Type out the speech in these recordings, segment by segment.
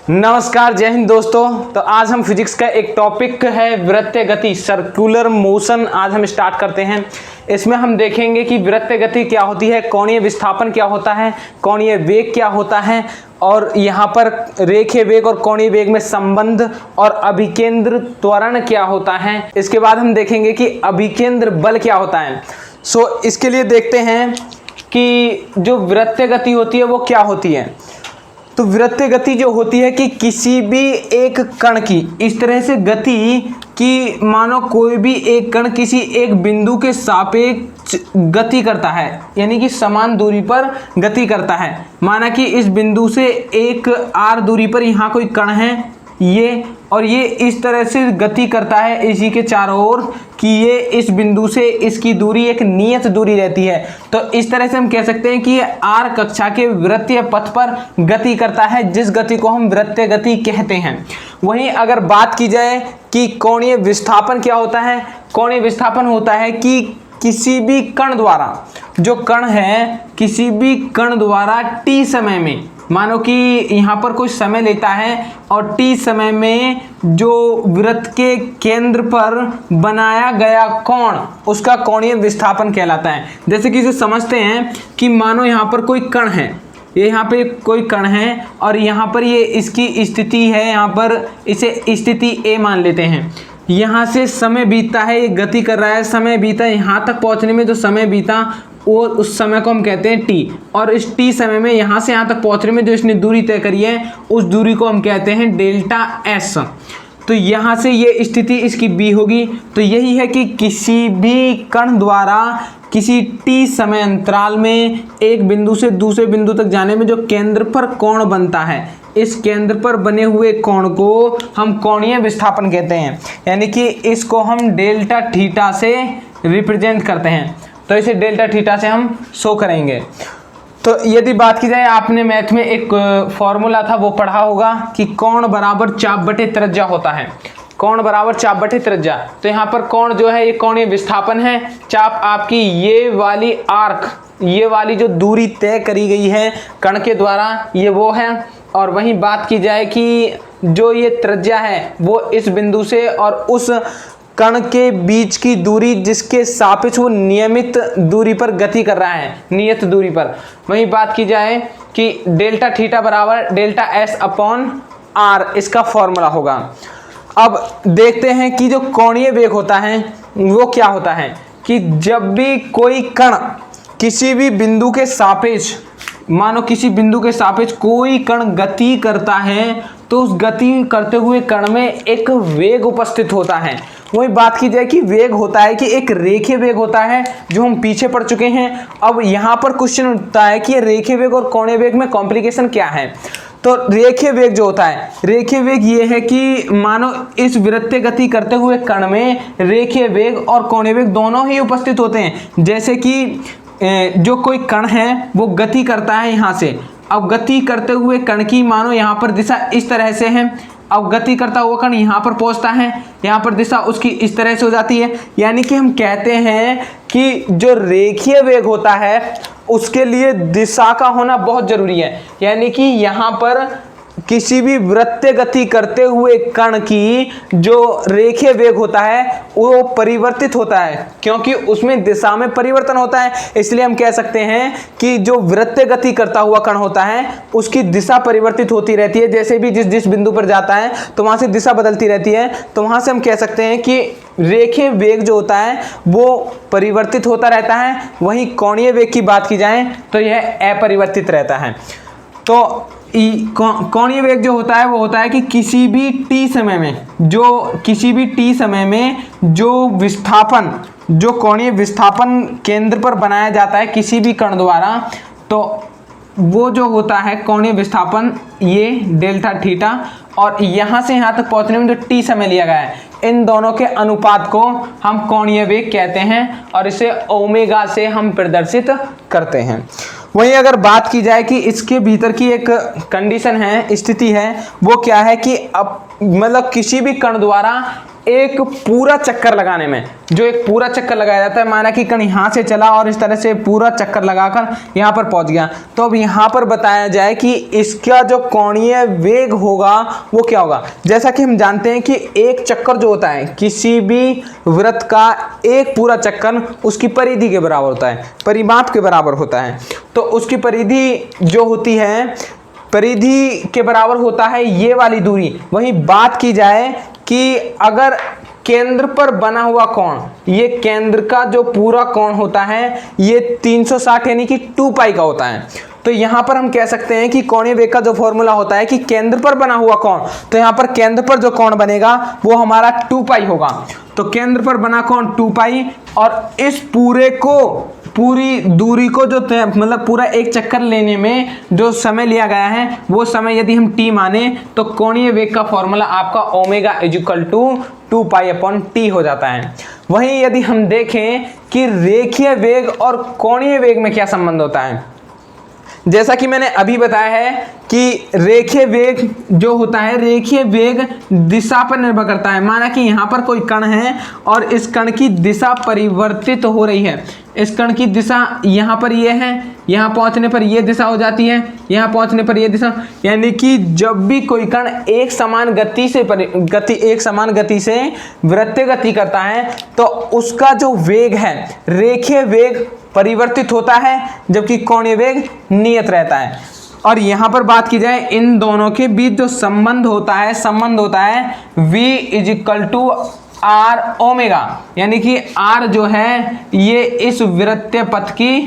नमस्कार, जय हिंद दोस्तों। तो आज हम फिजिक्स का एक टॉपिक है वृत्तीय गति, सर्कुलर मोशन, आज हम स्टार्ट करते हैं। इसमें हम देखेंगे कि वृत्तीय गति क्या होती है, कोणीय विस्थापन क्या होता है, कोणीय वेग क्या होता है, और यहाँ पर रेखीय वेग और कोणीय वेग में संबंध, और अभिकेंद्र त्वरण क्या होता है। इसके बाद हम देखेंगे कि अभिकेंद्र बल क्या होता है। इसके लिए देखते हैं कि जो वृत्तीय गति होती है वो क्या होती है। तो वृत्तीय गति जो होती है कि किसी भी एक कण की इस तरह से गति कि मानो कोई भी एक कण किसी एक बिंदु के सापेक्ष गति करता है, यानी कि समान दूरी पर गति करता है। माना कि इस बिंदु से एक r दूरी पर यहाँ कोई कण है ये, और ये इस तरह से गति करता है इसी के चारों ओर कि ये इस बिंदु से इसकी दूरी एक नियत दूरी रहती है। तो इस तरह से हम कह सकते हैं कि ये r कक्षा के वृत्तीय पथ पर गति करता है, जिस गति को हम वृत्तीय गति कहते हैं। वहीं अगर बात की जाए कि कोणीय विस्थापन क्या होता है, कोणीय विस्थापन होता है कि किसी भी कण द्वारा, जो कण है किसी भी कण द्वारा t समय में, मानो कि यहाँ पर कोई समय लेता है और t समय में जो वृत्त के केंद्र पर बनाया गया कोण, उसका कोणीय विस्थापन कहलाता है। जैसे कि इसे समझते हैं कि मानो यहाँ पर कोई कण है, ये यहाँ पे कोई कण है और यहाँ पर ये इसकी स्थिति है, यहाँ पर इसे स्थिति A मान लेते हैं। यहाँ से समय बीतता है, ये गति कर रहा है, समय बीता, यहाँ तक पहुँचने में जो समय बीता वो उस समय को हम कहते हैं t, और इस t समय में यहाँ से यहाँ तक पहुँचने में जो इसने दूरी तय करी है उस दूरी को हम कहते हैं डेल्टा s। तो यहाँ से ये स्थिति इसकी b होगी। तो यही है कि किसी भी कण द्वारा किसी t समय अंतराल में एक बिंदु से दूसरे बिंदु तक जाने में जो केंद्र पर कोण बनता है, इस केंद्र पर बने हुए कोण को हम कोणीय विस्थापन कहते हैं, यानी कि इसको हम डेल्टा थीटा से रिप्रेजेंट करते हैं। तो इसे डेल्टा थीटा से हम शो करेंगे। तो यदि बात की जाए, आपने मैथ में एक फॉर्मूला था वो पढ़ा होगा कि कोण बराबर चाप बटे त्रिज्या होता है। कोण बराबर चाप बटे त्रिज्या। तो यहाँ पर कोण जो है ये कोणीय विस्थापन है, चाप आपकी ये वाली आर्क, ये वाली जो दूरी तय करी गई है कण के द्वारा, ये वो है। और वहीं बात की जाए कि जो ये त्रिज्या है वो इस बिंदु से और उस कण के बीच की दूरी जिसके सापेक्ष वो नियमित दूरी पर गति कर रहा है, नियत दूरी पर। वहीं बात की जाए कि डेल्टा थीटा बराबर डेल्टा एस अपॉन आर, इसका फॉर्मूला होगा। अब देखते हैं कि जो कोणीय वेग होता है वो क्या होता है कि जब भी कोई कण किसी भी बिंदु के सापेक्ष, मानो किसी बिंदु के सापेक्ष कोई कण गति करता है तो उस गति करते हुए कण में एक वेग उपस्थित होता है। वही बात की जाए कि वेग होता है कि एक रेखीय वेग होता है, जो हम पीछे पढ़ चुके हैं। अब यहाँ पर क्वेश्चन उठता है कि रेखीय वेग और कोणीय वेग में कॉम्प्लिकेशन क्या है। तो रेखीय वेग जो होता है, रेखीय वेग ये है कि मानो इस वृत्तीय गति करते हुए कण में रेखीय वेग और कोणीय वेग दोनों ही उपस्थित होते हैं। जैसे कि जो कोई कण है वो गति करता है यहाँ से, अब गति करते हुए कण की मानो यहाँ पर दिशा इस तरह से है, अब गति करता हुआ कण यहाँ पर पहुँचता है, यहाँ पर दिशा उसकी इस तरह से हो जाती है। यानी कि हम कहते हैं कि जो रेखीय वेग होता है उसके लिए दिशा का होना बहुत जरूरी है। यानी कि यहाँ पर किसी भी वृत्तीय गति करते हुए कण की जो रेखीय वेग होता है वो परिवर्तित होता है, क्योंकि उसमें दिशा में परिवर्तन होता है। इसलिए हम कह सकते हैं कि जो वृत्तीय गति करता हुआ कण होता है उसकी दिशा परिवर्तित होती रहती है। जैसे भी जिस बिंदु पर जाता है तो वहां से दिशा बदलती रहती है। तो वहां से हम कह सकते हैं कि रेखीय वेग जो होता है वो परिवर्तित होता रहता है। वहीं कोणीय वेग की बात की जाए तो यह अपरिवर्तित रहता है। तो कोणीय वेग जो होता है वो होता है कि किसी भी t समय में जो विस्थापन, जो कोणीय विस्थापन केंद्र पर बनाया जाता है किसी भी कण द्वारा, तो वो जो होता है कोणीय विस्थापन ये डेल्टा थीटा, और यहाँ से यहाँ तक पहुँचने में जो t समय लिया गया है, इन दोनों के अनुपात को हम कोणीय वेग कहते हैं और इसे ओमेगा से हम प्रदर्शित करते हैं। वहीं अगर बात की जाए कि इसके भीतर की एक कंडीशन है, स्थिति है, वो क्या है कि अब मतलब किसी भी कण द्वारा एक पूरा चक्कर लगाने में, जो एक पूरा चक्कर लगाया जाता है, माना कि कण यहाँ से चला और इस तरह से पूरा चक्कर लगाकर यहाँ पर पहुँच गया, तो अब यहाँ पर बताया जाए कि इसका जो कोणीय वेग होगा वो क्या होगा। जैसा कि हम जानते हैं कि एक चक्कर जो होता है किसी भी वृत्त का, एक पूरा चक्कर उसकी परिधि के बराबर होता है, परिमाप के बराबर होता है। तो उसकी परिधि जो होती है, परिधि के बराबर होता है ये वाली दूरी। वहीं बात की जाए कि अगर केंद्र पर बना हुआ कोण, ये केंद्र का जो पूरा कोण होता है ये 360 यानी कि 2 पाई का होता है। तो यहाँ पर हम कह सकते हैं कि कोणीय वेग का जो फॉर्मूला होता है कि केंद्र पर बना हुआ कोण, तो यहाँ पर केंद्र पर जो कोण बनेगा वो हमारा 2 पाई होगा। तो केंद्र पर बना कोण 2 पाई, और इस पूरे को, पूरी दूरी को जो मतलब पूरा एक चक्कर लेने में जो समय लिया गया है वो समय यदि हम t माने तो कोणीय वेग का फॉर्मूला आपका omega equal to 2 pi upon T हो जाता है। वहीं यदि हम देखें कि रेखीय वेग और कोणीय वेग में क्या संबंध होता है, जैसा कि मैंने अभी बताया है कि रेखीय वेग जो होता है, रेखीय वेग दिशा पर निर्भर करता है। माना कि यहाँ पर कोई कण है और इस कण की दिशा परिवर्तित हो रही है, इस कण की दिशा यहाँ पर ये है, यहाँ पहुँचने पर ये दिशा हो जाती है, यहाँ पहुँचने पर ये दिशा, यानी कि जब भी कोई कण एक समान गति से वृत्तीय गति करता है तो उसका जो वेग है, रेखीय वेग परिवर्तित होता है, जबकि कोणीय वेग नियत रहता है। और यहाँ पर बात की जाए इन दोनों के बीच जो संबंध होता है v equal to R omega, यानी कि r जो है ये इस वृत्तीय पथ की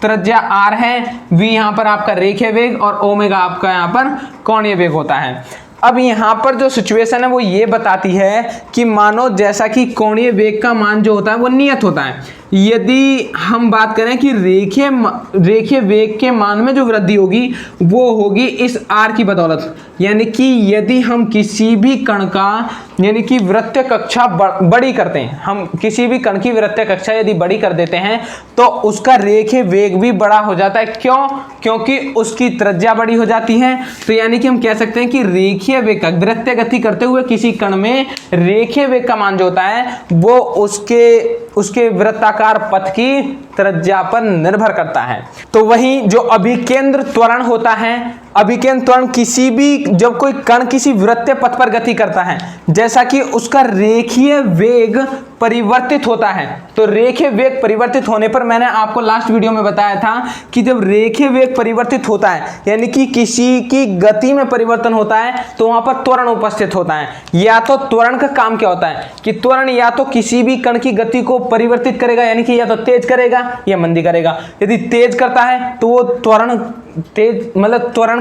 त्रिज्या r है, v यहाँ पर आपका रेखीय वेग और ओमेगा आपका यहाँ पर कोणीय वेग होता है। अब यहाँ पर जो सिचुएशन है वो ये बताती है कि मानो जैसा कि कोणीय वेग का मान जो होता है वो नियत होता है, यदि हम बात करें कि रेखीय वेग के मान में जो वृद्धि होगी वो होगी इस r की बदौलत। यानी कि यदि हम किसी भी कण का, यानी कि वृत्तीय कक्षा बड़ी करते हैं, हम किसी भी कण की वृत्तीय कक्षा यदि बड़ी कर देते हैं तो उसका रेखीय वेग भी बड़ा हो जाता है। क्यों? क्योंकि उसकी त्रिज्या बड़ी हो जाती है। तो यानी कि हम कह सकते हैं कि रेखीय वेग का, वृत्तीय गति करते हुए किसी कण में रेखीय वेग का मान जो होता है वो उसके वृत्ताकार पथ की त्रिज्या पर निर्भर करता है। तो वहीं जो अभिकेंद्र त्वरण होता है, अभिकेंद्र त्वरण किसी भी, जब कोई कण किसी वृत्तीय पथ पर गति करता है, जैसा कि उसका रेखीय वेग परिवर्तित होता है, तो रेखीय वेग परिवर्तित होने पर मैंने आपको लास्ट वीडियो में बताया था कि जब रेखीय वेग परिवर्तित होता है यानी कि किसी की गति में परिवर्तन होता है तो वहां पर त्वरण उपस्थित होता है। या तो त्वरण का काम क्या होता है कि त्वरण या तो किसी भी कण की गति को परिवर्तित करेगा, यानी कि या तो तेज करेगा या मंदी करेगा। यदि तेज करता है तो वो त्वरण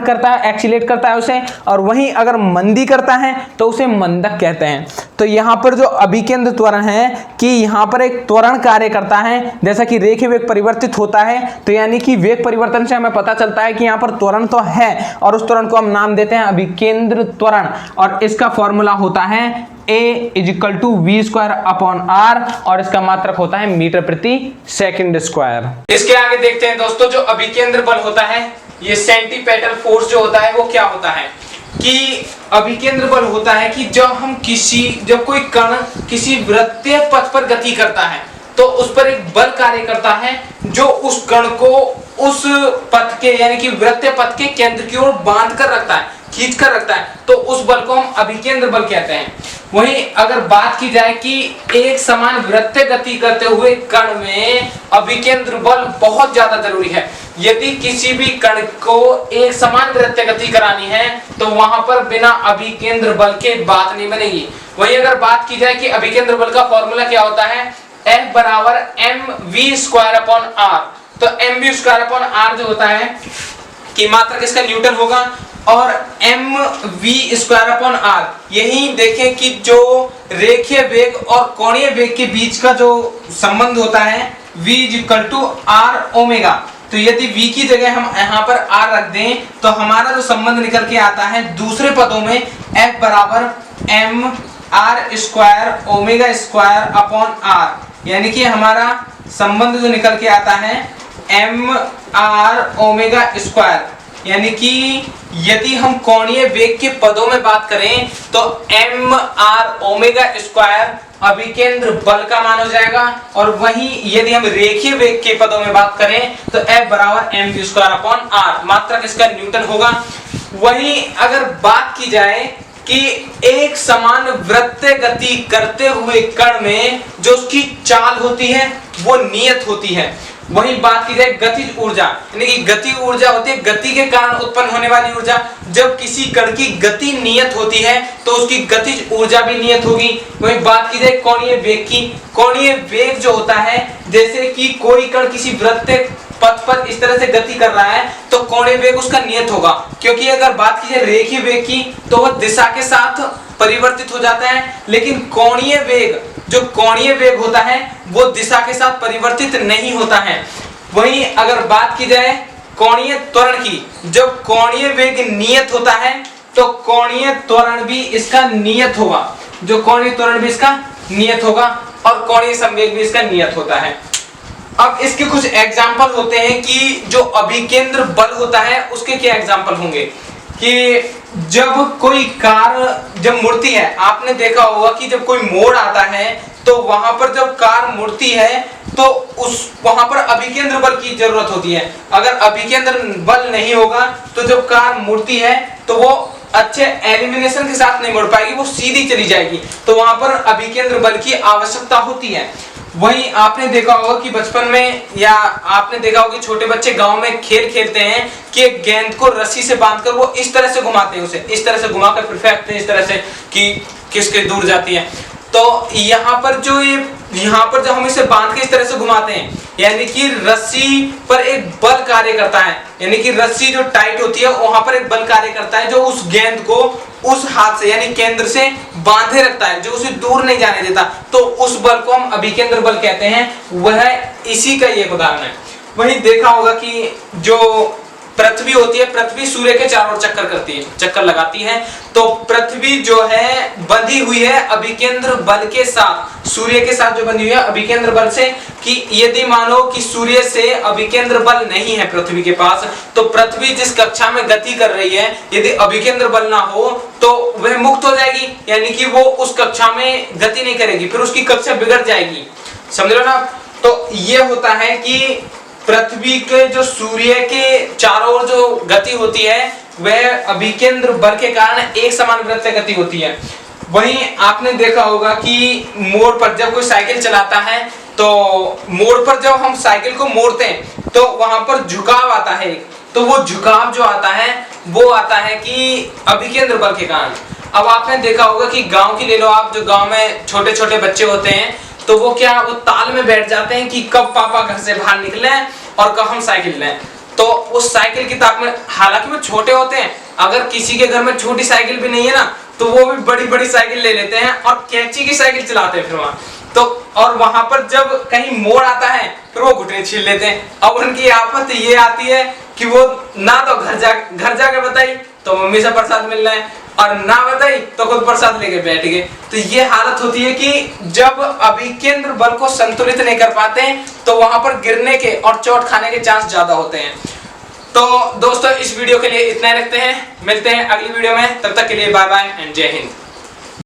करता है, एक्सीलेट करता है उसे, और वहीं अगर मंदी करता है तो उसे मंदक कहते हैं। तो यहाँ पर जो अभिकेंद्र त्वरण है कि यहाँ पर एक त्वरण कार्य करता है, जैसा कि रेखीय वेग परिवर्तित होता है, तो यानी कि वेग परिवर्तन से हमें पता चलता है कि यहाँ पर त्वरण तो है और उस त्वरण को हम नाम देते हैं अभिकेंद्र त्वरण, और इसका फॉर्मूला होता है A equal to V square upon R, और इसका मात्रक होता है मीटर प्रति सेकंड स्क्वायर। इसके आगे देखते हैं दोस्तों, जो अभिकेंद्र बल होता है, ये सेंटीपेटल फोर्स जो होता है वो क्या होता है कि अभिकेंद्र बल होता है कि जब कोई कण किसी वृत्तीय पथ पर गति करता है तो उस पर एक बल कार्य करता है जो उस कण को उस पथ के, यानी कि वृत्तीय पथ के केंद्र की ओर बांध कर रखता है, खींच कर रखता है, तो उस बल को हम अभिकेंद्र बल कहते हैं। वहीं अगर बात की जाए कि एक समान वृत्तीय गति करते हुए कण में अभिकेंद्र बल बहुत ज्यादा जरूरी है। यदि किसी भी कण को एक समान वृत्तीय गति करानी है तो वहां पर बिना अभिकेंद्र बल के बात नहीं बनेगी। वहीं अगर बात की जाए कि अभिकेंद्र बल का फॉर्मूला क्या होता है, F बराबर mv स्क्वायर अपॉन आर। तो mv स्क्वायर अपॉन आर जो होता है कि मात्रक इसका न्यूटन होगा, और mv स्क्वायर अपॉन आर, यही देखें कि जो रेखीय वेग और कोणीय वेग के बीच का जो संबंध होता है v equal to R omega. तो यदि v की जगह हम यहाँ पर r रख दें तो हमारा जो संबंध निकल के आता है दूसरे पदों में F बराबर m r square omega square upon r, यानी कि हमारा संबंध जो निकल के आता है m r ओमेगा स्क्वायर, यानी कि यदि हम कोणीय वेग के पदों में बात करें तो m r ओमेगा स्क्वायर अभिकेंद्र बल का मान हो जाएगा, और वहीं यदि हम रेखीय वेग के पदों में बात करें तो F बराबर mv स्क्वायर अपॉन r, मात्रक इसका न्यूटन होगा। वहीं अगर बात की जाए कि एक समान वृत्तीय गति करते हुए कण में जो उसकी चाल होती है वो नियत होती है। वही बात की जाए गतिज ऊर्जा, यानी कि गति ऊर्जा होती है गति के कारण उत्पन्न होने वाली ऊर्जा। जब किसी कण की गति नियत होती है तो उसकी गतिज ऊर्जा भी नियत होगी। वही बात की जाए कोणीय वेग की, कोणीय वेग जो होता है, जैसे कि कोई कण किसी वृत्तीय पथ पर इस तरह से गति कर रहा है तो कोणीय वेग उसका नियत होगा। क्योंकि अगर बात की जाए रेखीय वेग की तो वह दिशा के साथ परिवर्तित हो जाता है, लेकिन कोणीय वेग, जो कोणीय वेग होता है वो दिशा के साथ परिवर्तित नहीं होता है। वहीं अगर बात की जाए कोणीय त्वरण की, जब कोणीय वेग नियत होता है तो कोणीय त्वरण भी इसका नियत होगा, जो कोणीय त्वरण भी इसका नियत होगा और कोणीय संवेग भी इसका नियत होता है। अब इसके कुछ एग्जाम्पल होते हैं कि जो अभिकेंद्र बल होता है उसके क्या एग्जाम्पल होंगे कि जब कोई कार जब मुड़ती है, आपने देखा होगा कि जब कोई मोड़ आता है तो वहां पर जब कार मुड़ती है तो वहां पर अभिकेंद्र बल की जरूरत होती है। अगर अभिकेंद्र बल नहीं होगा तो जब कार मुड़ती है तो वो अच्छे एलिमिनेशन के साथ नहीं मुड़ पाएगी, वो सीधी चली जाएगी, तो वहां पर अभिकेंद्र बल की आवश्यकता होती है। वहीं आपने देखा होगा कि बचपन में, या आपने देखा होगा कि छोटे बच्चे गांव में खेल खेलते हैं कि एक गेंद को रस्सी से बांधकर वो इस तरह से घुमाते हैं, उसे इस तरह से घुमाकर फिर फेंकते हैं इस तरह से कि किसके दूर जाती है। तो यहाँ पर जब हम इसे बांध के इस तरह से घुमाते हैं, यानी कि रस्सी पर एक बल कार्य करता है, यानी कि रस्सी जो टाइट होती है वहां पर एक बल कार्य करता है जो उस गेंद को उस हाथ से यानी केंद्र से बांधे रखता है, जो उसे दूर नहीं जाने देता। तो उस बल को हम अभिकेंद्र बल कहते हैं, वह इसी का एक उदाहरण है। वहीं देखा होगा कि जो पृथ्वी होती है, पृथ्वी सूर्य के चारों ओर चक्कर लगाती है, तो पृथ्वी जो है बंधी हुई है अभिकेंद्र बल के साथ, सूर्य के साथ जो बंधी हुई है अभिकेंद्र बल से, कि यदि मानो कि सूर्य से अभिकेंद्र बल नहीं है पृथ्वी के पास, तो पृथ्वी जिस कक्षा में गति कर रही है यदि अभिकेंद्र बल ना हो तो वह मुक्त हो जाएगी, यानी कि वो उस कक्षा में गति नहीं करेगी, फिर उसकी कक्षा बिगड़ जाएगी। समझ लो ना। तो ये होता है कि पृथ्वी के जो सूर्य के चारों ओर जो गति होती है वह अभिकेंद्र बल के कारण एक समान वृत्तीय गति होती है। वहीं आपने देखा होगा कि मोड़ पर जब कोई साइकिल चलाता है तो मोड़ पर जब हम साइकिल को मोड़ते हैं तो वहां पर झुकाव आता है, तो वो झुकाव जो आता है वो आता है कि अभिकेंद्र बल के कारण। अब आपने देखा होगा कि गांव की ले लो आप, जो गांव में छोटे छोटे बच्चे होते हैं तो वो ताल में बैठ जाते हैं कि कब पापा घर से बाहर निकले और कब हम साइकिल लें। तो उस साइकिल की ताक में, हालांकि वो छोटे होते हैं, अगर किसी के घर में छोटी साइकिल भी नहीं है ना तो वो भी बड़ी बड़ी साइकिल ले लेते हैं और कैंची की साइकिल चलाते हैं फिर वहां तो, और वहां पर जब कहीं मोड़ आता है फिर वो घुटने छील लेते हैं। अब उनकी आफत ये आती है कि वो ना तो घर जाके बताई तो मम्मी से प्रसाद मिलना है, और ना बताई तो खुद प्रसाद लेके बैठ गए। तो ये हालत होती है कि जब अभिकेंद्र बल को संतुलित नहीं कर पाते तो वहां पर गिरने के और चोट खाने के चांस ज्यादा होते हैं। तो दोस्तों इस वीडियो के लिए इतना रखते हैं, मिलते हैं अगली वीडियो में, तब तक के लिए बाय बाय एंड जय हिंद।